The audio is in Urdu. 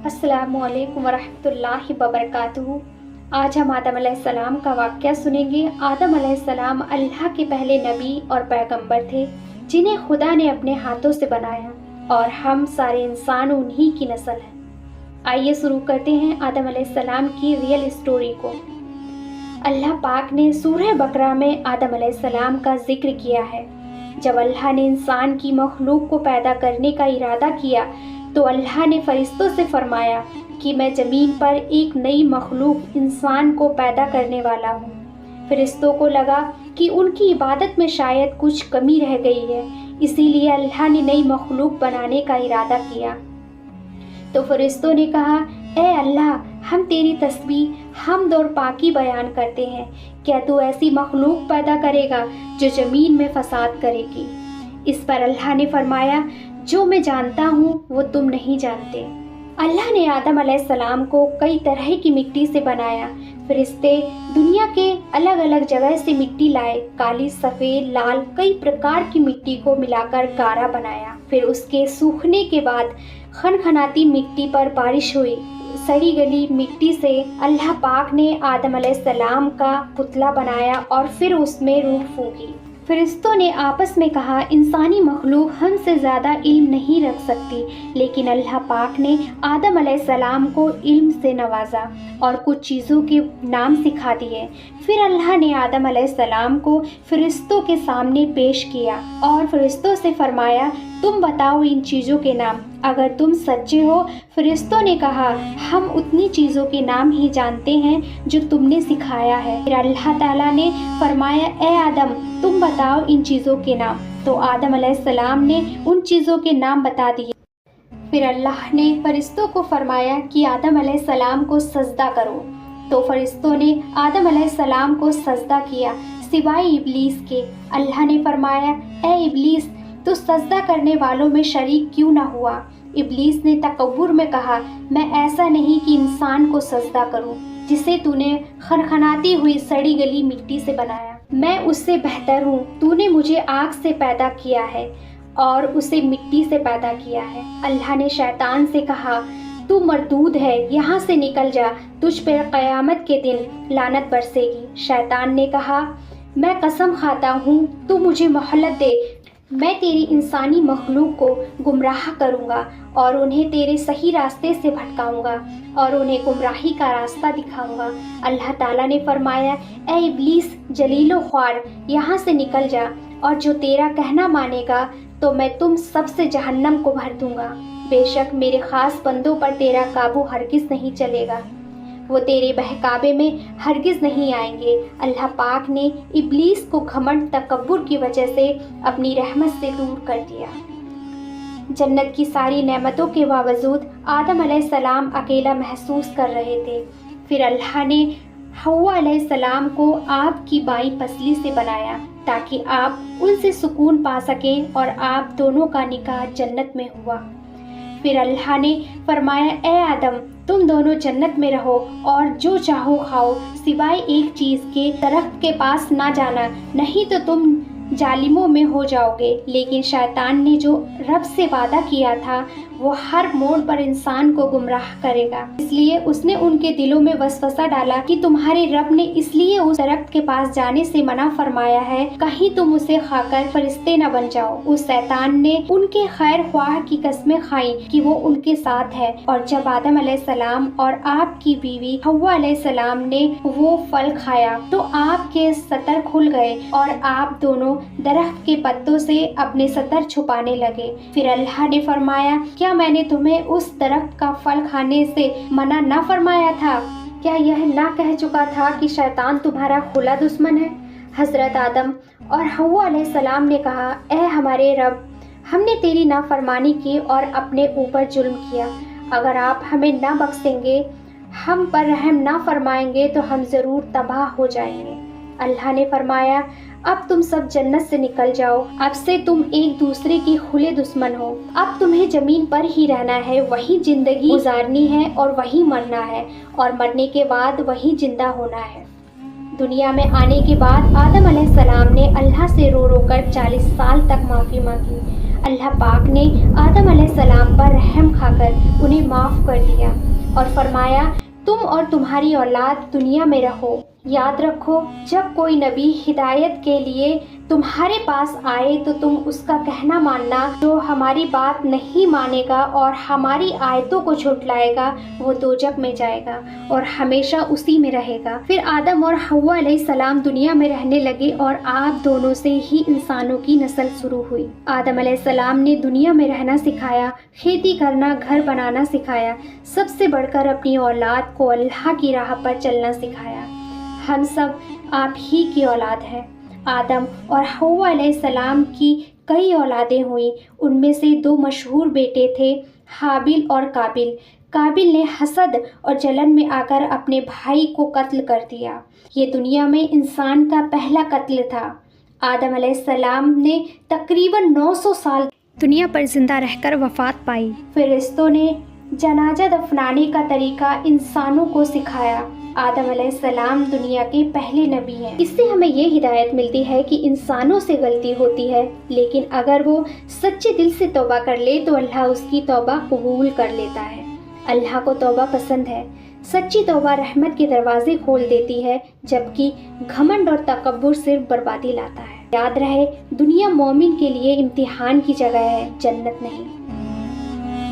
السلام علیکم ورحمۃ اللہ وبرکاتہ۔ آج ہم آدم علیہ السلام کا واقعہ سنیں گے۔ آدم علیہ السلام اللہ کے پہلے نبی اور پیغمبر تھے جنہیں خدا نے اپنے ہاتھوں سے بنایا، اور ہم سارے انسان انہی کی نسل ہیں۔ آئیے شروع کرتے ہیں آدم علیہ السلام کی ریئل اسٹوری کو۔ اللہ پاک نے سورہ بقرہ میں آدم علیہ السلام کا ذکر کیا ہے۔ جب اللہ نے انسان کی مخلوق کو پیدا کرنے کا ارادہ کیا تو اللہ نے فرشتوں سے فرمایا کہ میں زمین پر ایک نئی مخلوق انسان کو پیدا کرنے والا ہوں۔ فرشتوں کو لگا کہ ان کی عبادت میں شاید کچھ کمی رہ گئی ہے، اسی لیے اللہ نے نئی مخلوق بنانے کا ارادہ کیا۔ تو فرشتوں نے کہا، اے اللہ، ہم تیری تسبیح، حمد اور پاکی بیان کرتے ہیں۔ کیا تو ایسی مخلوق پیدا کرے گا جو زمین میں فساد کرے گی؟ اس پر اللہ نے فرمایا، جو میں جانتا ہوں وہ تم نہیں جانتے۔ اللہ نے آدم علیہ السلام کو کئی طرح کی مٹی سے بنایا۔ فرشتے دنیا کے الگ الگ جگہ سے مٹی لائے، کالی، سفید، لال، کئی پرکار کی مٹی کو ملا کر گارا بنایا۔ پھر اس کے سوکھنے کے بعد کھنکھناتی مٹی پر بارش ہوئی۔ سڑی گلی مٹی سے اللہ پاک نے آدم علیہ السلام کا پتلا بنایا اور پھر اس میں روح پھونکی۔ فرشتوں نے آپس میں کہا، انسانی مخلوق ہم سے زیادہ علم نہیں رکھ سکتی، لیکن اللہ پاک نے آدم علیہ السلام کو علم سے نوازا اور کچھ چیزوں کے نام سکھا دیے۔ پھر اللہ نے آدم علیہ السلام کو فرشتوں کے سامنے پیش کیا اور فرشتوں سے فرمایا، تم بتاؤ ان چیزوں کے نام اگر تم سچے ہو۔ فرشتوں نے کہا، ہم اتنی چیزوں کے نام ہی جانتے ہیں جو تم نے سکھایا ہے۔ پھر اللہ تعالیٰ نے فرمایا، اے آدم، تم بتاؤ ان چیزوں کے نام۔ تو آدم علیہ السلام نے ان چیزوں کے نام بتا دیے۔ پھر اللہ نے فرشتوں کو فرمایا کہ آدم علیہ السلام کو سجدہ کرو۔ تو فرشتوں نے آدم علیہ السلام کو سجدہ کیا سوائے ابلیس کے۔ اللہ نے فرمایا، اے ابلیس، تو سجدہ کرنے والوں میں شریک کیوں نہ ہوا؟ ابلیس نے تکبر میں کہا، میں ایسا نہیں کہ انسان کو سجدہ کروں جسے تو نے کھنکھناتی ہوئی سڑی گلی مٹی سے بنایا۔ میں اس سے بہتر ہوں، تو نے مجھے آگ سے پیدا کیا ہے اور اسے مٹی سے پیدا کیا ہے۔ اللہ نے شیطان سے کہا، تو مردود ہے، یہاں سے نکل جا، تجھ پر قیامت کے دن لعنت برسے گی۔ شیطان نے کہا، میں قسم کھاتا ہوں تو مجھے مہلت دے، میں تیری انسانی مخلوق کو گمراہ کروں گا اور انہیں تیرے صحیح راستے سے بھٹکاؤں گا اور انہیں گمراہی کا راستہ دکھاؤں گا۔ اللہ تعالیٰ نے فرمایا، اے ابلیس جلیل و خوار، یہاں سے نکل جا، اور جو تیرا کہنا مانے گا تو میں تم سب سے جہنم کو بھر دوں گا۔ بے شک میرے خاص بندوں پر تیرا قابو ہرگز نہیں چلے گا، وہ تیرے بہکاوے میں ہرگز نہیں آئیں گے۔ اللہ پاک نے ابلیس کو گھمنڈ، تکبر کی وجہ سے اپنی رحمت سے دور کر دیا۔ جنت کی ساری نعمتوں کے باوجود آدم علیہ السلام اکیلا محسوس کر رہے تھے۔ پھر اللہ نے حوا علیہ السلام کو آپ کی بائیں پسلی سے بنایا تاکہ آپ ان سے سکون پا سکیں، اور آپ دونوں کا نکاح جنت میں ہوا۔ پھر اللہ نے فرمایا، اے آدم، تم دونوں جنت میں رہو اور جو چاہو کھاؤ، سوائے ایک چیز کے، درخت کے پاس نہ جانا، نہیں تو تم ظالموں میں ہو جاؤ گے۔ لیکن شیطان نے جو رب سے وعدہ کیا تھا وہ ہر موڑ پر انسان کو گمراہ کرے گا، اس لیے اس نے ان کے دلوں میں وسوسہ ڈالا کہ تمہارے رب نے اس لیے اس درخت کے پاس جانے سے منع فرمایا ہے کہیں تم اسے کھا کر فرشتے نہ بن جاؤ۔ اس شیطان نے ان کے خیر خواہ کی قسمیں کھائیں کہ وہ ان کے ساتھ ہے، اور جب آدم علیہ السلام اور آپ کی بیوی حوا علیہ السلام نے وہ پھل کھایا تو آپ کے ستر کھل گئے اور آپ دونوں درخت کے پتوں سے اپنے ستر چھپانے لگے۔ پھر اللہ نے فرمایا، کیا میں نے تمہیں اس درخت کا پھل کھانے سے منع نہ فرمایا تھا؟ کیا یہ نہ کہہ چکا تھا کہ شیطان تمہارا کھلا دشمن ہے؟ حضرت آدم اور حوا علیہ السلام نے کہا، اے ہمارے رب، ہم نے تیری نافرمانی کی اور اپنے اوپر ظلم کیا۔ اگر آپ ہمیں نہ بخشیں گے، ہم پر رحم نہ فرمائیں گے تو ہم ضرور تباہ ہو جائیں گے۔ اللہ نے فرمایا، اب تم سب جنت سے نکل جاؤ، اب سے تم ایک دوسرے کی کھلے دشمن ہو۔ اب تمہیں زمین پر ہی رہنا ہے، وہی زندگی گزارنی ہے اور وہی مرنا ہے، اور مرنے کے بعد وہی زندہ ہونا ہے۔ دنیا میں آنے کے بعد آدم علیہ السلام نے اللہ سے رو رو کر 40 سال تک معافی مانگی۔ اللہ پاک نے آدم علیہ السلام پر رحم کھا کر انہیں معاف کر دیا اور فرمایا تم اور تمہاری اولاد دنیا میں رہو۔ یاد رکھو جب کوئی نبی ہدایت کے لیے تمہارے پاس آئے تو تم اس کا کہنا ماننا، جو ہماری بات نہیں مانے گا اور ہماری آیتوں کو جھٹلائے گا وہ دوزخ میں جائے گا اور ہمیشہ اسی میں رہے گا۔ پھر آدم اور حوا علیہ السلام دنیا میں رہنے لگے اور آپ دونوں سے ہی انسانوں کی نسل شروع ہوئی۔ آدم علیہ السلام نے دنیا میں رہنا سکھایا، کھیتی کرنا، گھر بنانا سکھایا، سب سے بڑھ کر اپنی اولاد کو اللہ کی راہ پر چلنا سکھایا۔ ہم سب آپ ہی کی اولاد ہیں۔ آدم اور حوا علیہ السلام کی کئی اولادیں ہوئیں، ان میں سے 2 مشہور بیٹے تھے، حابیل اور قابیل۔ قابیل نے حسد اور جلن میں آ کر اپنے بھائی کو قتل کر دیا۔ یہ دنیا میں انسان کا پہلا قتل تھا۔ آدم علیہ السلام نے تقریباً 900 سال دنیا پر زندہ رہ کر وفات پائی۔ فرشتوں نے جنازہ دفنانے کا طریقہ انسانوں کو سکھایا۔ آدم علیہ السلام دنیا کے پہلے نبی ہیں۔ اس سے ہمیں یہ ہدایت ملتی ہے کہ انسانوں سے غلطی ہوتی ہے، لیکن اگر وہ سچے دل سے توبہ کر لے تو اللہ اس کی توبہ قبول کر لیتا ہے۔ اللہ کو توبہ پسند ہے۔ سچی توبہ رحمت کے دروازے کھول دیتی ہے، جبکہ گھمنڈ اور تکبر صرف بربادی لاتا ہے۔ یاد رہے، دنیا مومن کے لیے امتحان کی جگہ ہے، جنت نہیں۔